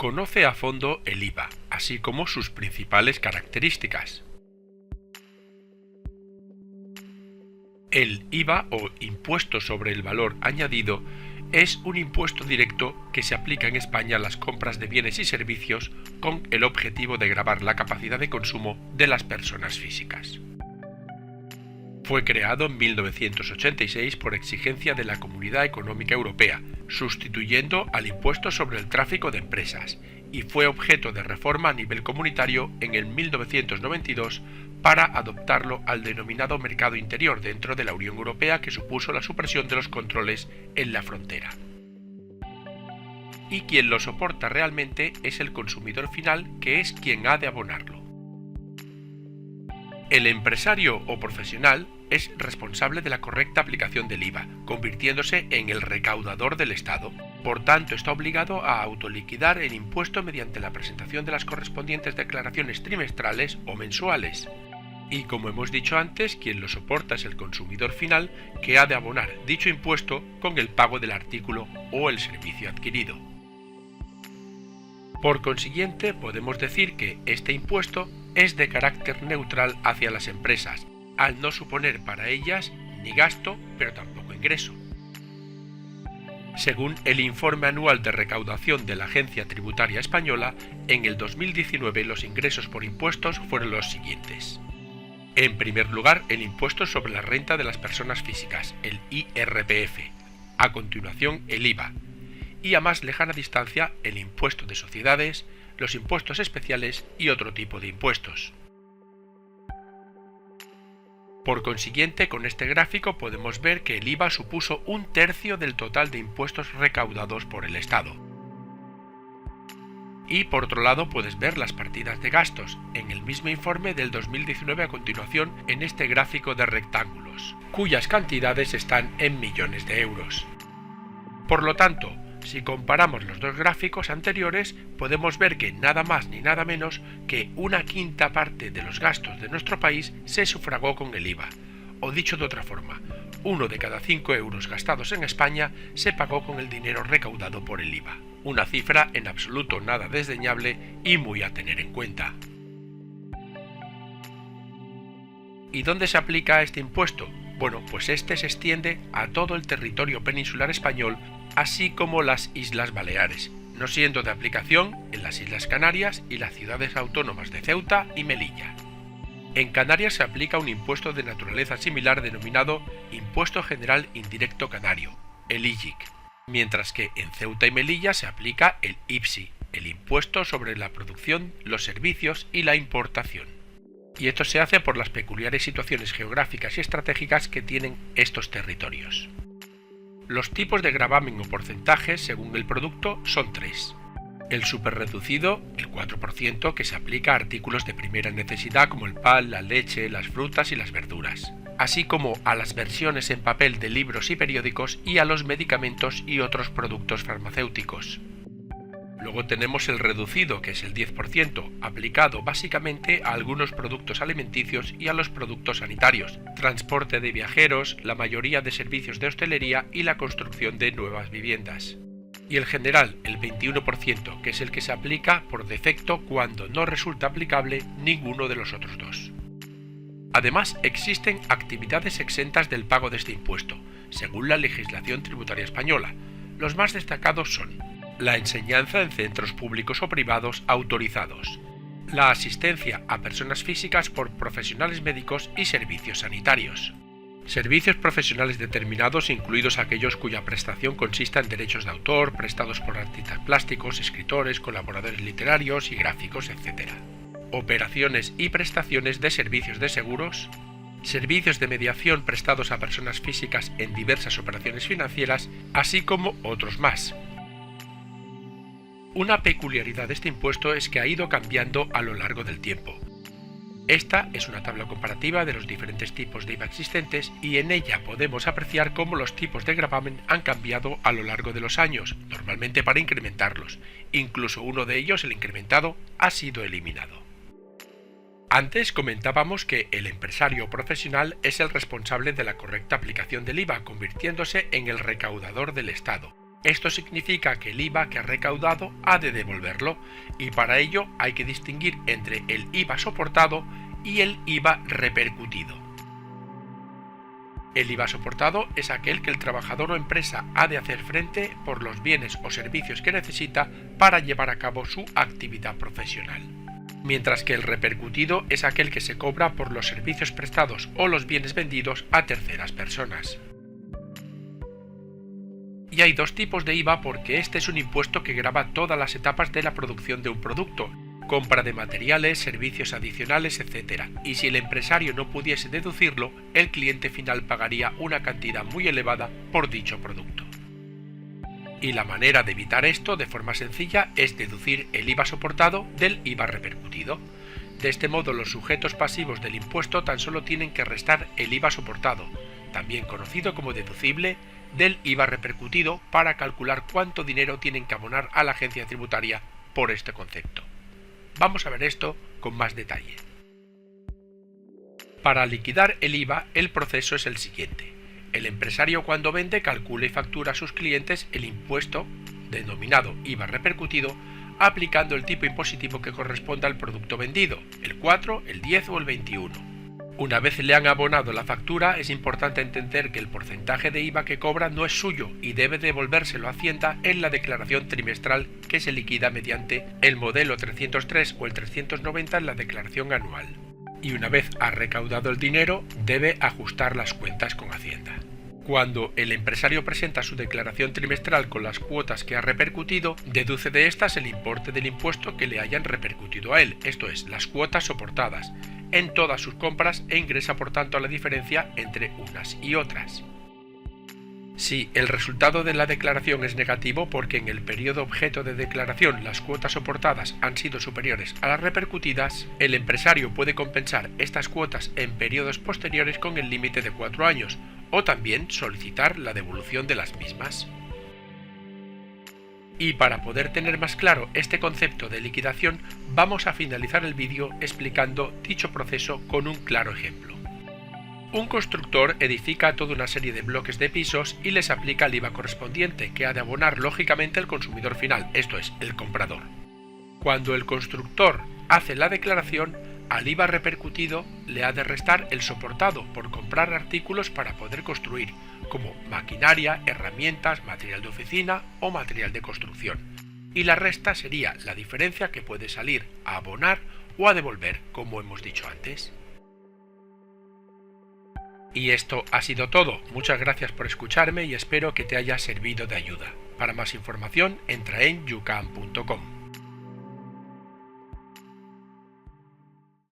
Conoce a fondo el IVA, así como sus principales características. El IVA o impuesto sobre el valor añadido es un impuesto directo que se aplica en España a las compras de bienes y servicios con el objetivo de gravar la capacidad de consumo de las personas físicas. Fue creado en 1986 por exigencia de la Comunidad Económica Europea, sustituyendo al impuesto sobre el tráfico de empresas, y fue objeto de reforma a nivel comunitario en el 1992 para adoptarlo al denominado mercado interior dentro de la Unión Europea, que supuso la supresión de los controles en la frontera. Y quien lo soporta realmente es el consumidor final, que es quien ha de abonarlo. El empresario o profesional es responsable de la correcta aplicación del IVA, convirtiéndose en el recaudador del Estado. Por tanto, está obligado a autoliquidar el impuesto mediante la presentación de las correspondientes declaraciones trimestrales o mensuales. Y como hemos dicho antes, quien lo soporta es el consumidor final, que ha de abonar dicho impuesto con el pago del artículo o el servicio adquirido. Por consiguiente, podemos decir que este impuesto es de carácter neutral hacia las empresas, al no suponer para ellas ni gasto, pero tampoco ingreso. Según el informe anual de recaudación de la Agencia Tributaria Española, en el 2019 los ingresos por impuestos fueron los siguientes. En primer lugar, el impuesto sobre la renta de las personas físicas, el IRPF. A continuación, el IVA. Y a más lejana distancia, el impuesto de sociedades, los impuestos especiales y otro tipo de impuestos. Por consiguiente, con este gráfico podemos ver que el IVA supuso 1/3 del total de impuestos recaudados por el Estado. Y por otro lado puedes ver las partidas de gastos en el mismo informe del 2019 a continuación en este gráfico de rectángulos, cuyas cantidades están en millones de euros. Por lo tanto, si comparamos los dos gráficos anteriores, podemos ver que nada más ni nada menos que 1/5 parte de los gastos de nuestro país se sufragó con el IVA, o dicho de otra forma, 1 de cada 5 euros gastados en España se pagó con el dinero recaudado por el IVA, una cifra en absoluto nada desdeñable y muy a tener en cuenta. ¿Y dónde se aplica este impuesto? Bueno, pues este se extiende a todo el territorio peninsular español, así como las Islas Baleares, no siendo de aplicación en las Islas Canarias y las ciudades autónomas de Ceuta y Melilla. En Canarias se aplica un impuesto de naturaleza similar denominado Impuesto General Indirecto Canario, el IGIC, mientras que en Ceuta y Melilla se aplica el IPSI, el Impuesto sobre la Producción, los Servicios y la Importación. Y esto se hace por las peculiares situaciones geográficas y estratégicas que tienen estos territorios. Los tipos de gravamen o porcentajes según el producto son 3. El superreducido, el 4%, que se aplica a artículos de primera necesidad como el pan, la leche, las frutas y las verduras, así como a las versiones en papel de libros y periódicos y a los medicamentos y otros productos farmacéuticos. Luego tenemos el reducido, que es el 10%, aplicado básicamente a algunos productos alimenticios y a los productos sanitarios, transporte de viajeros, la mayoría de servicios de hostelería y la construcción de nuevas viviendas. Y el general, el 21%, que es el que se aplica por defecto cuando no resulta aplicable ninguno de los otros dos. Además, existen actividades exentas del pago de este impuesto, según la legislación tributaria española. Los más destacados son la enseñanza en centros públicos o privados autorizados, la asistencia a personas físicas por profesionales médicos y servicios sanitarios, servicios profesionales determinados, incluidos aquellos cuya prestación consista en derechos de autor, prestados por artistas plásticos, escritores, colaboradores literarios y gráficos, etc. Operaciones y prestaciones de servicios de seguros, servicios de mediación prestados a personas físicas en diversas operaciones financieras, así como otros más. Una peculiaridad de este impuesto es que ha ido cambiando a lo largo del tiempo. Esta es una tabla comparativa de los diferentes tipos de IVA existentes y en ella podemos apreciar cómo los tipos de gravamen han cambiado a lo largo de los años, normalmente para incrementarlos. Incluso uno de ellos, el incrementado, ha sido eliminado. Antes comentábamos que el empresario profesional es el responsable de la correcta aplicación del IVA, convirtiéndose en el recaudador del Estado. Esto significa que el IVA que ha recaudado ha de devolverlo, y para ello hay que distinguir entre el IVA soportado y el IVA repercutido. El IVA soportado es aquel que el trabajador o empresa ha de hacer frente por los bienes o servicios que necesita para llevar a cabo su actividad profesional, mientras que el repercutido es aquel que se cobra por los servicios prestados o los bienes vendidos a terceras personas. Y hay dos tipos de IVA porque este es un impuesto que grava todas las etapas de la producción de un producto, compra de materiales, servicios adicionales, etc. Y si el empresario no pudiese deducirlo, el cliente final pagaría una cantidad muy elevada por dicho producto. Y la manera de evitar esto de forma sencilla es deducir el IVA soportado del IVA repercutido. De este modo, los sujetos pasivos del impuesto tan solo tienen que restar el IVA soportado, también conocido como deducible, del IVA repercutido para calcular cuánto dinero tienen que abonar a la agencia tributaria por este concepto. Vamos a ver esto con más detalle. Para liquidar el IVA, el proceso es el siguiente. El empresario cuando vende calcula y factura a sus clientes el impuesto, denominado IVA repercutido, aplicando el tipo impositivo que corresponda al producto vendido, el 4, el 10 o el 21. Una vez le han abonado la factura, es importante entender que el porcentaje de IVA que cobra no es suyo y debe devolvérselo a Hacienda en la declaración trimestral que se liquida mediante el modelo 303 o el 390 en la declaración anual. Y una vez ha recaudado el dinero, debe ajustar las cuentas con Hacienda. Cuando el empresario presenta su declaración trimestral con las cuotas que ha repercutido, deduce de estas el importe del impuesto que le hayan repercutido a él, esto es, las cuotas soportadas, en todas sus compras e ingresa por tanto la diferencia entre unas y otras. Si el resultado de la declaración es negativo porque en el periodo objeto de declaración las cuotas soportadas han sido superiores a las repercutidas, el empresario puede compensar estas cuotas en periodos posteriores con el límite de 4 años, o también solicitar la devolución de las mismas. Y para poder tener más claro este concepto de liquidación, vamos a finalizar el vídeo explicando dicho proceso con un claro ejemplo. Un constructor edifica toda una serie de bloques de pisos y les aplica el IVA correspondiente, que ha de abonar lógicamente el consumidor final, esto es, el comprador. Cuando el constructor hace la declaración, al IVA repercutido le ha de restar el soportado por comprar artículos para poder construir, como maquinaria, herramientas, material de oficina o material de construcción. Y la resta sería la diferencia que puede salir a abonar o a devolver, como hemos dicho antes. Y esto ha sido todo. Muchas gracias por escucharme y espero que te haya servido de ayuda. Para más información, entra en yucam.com.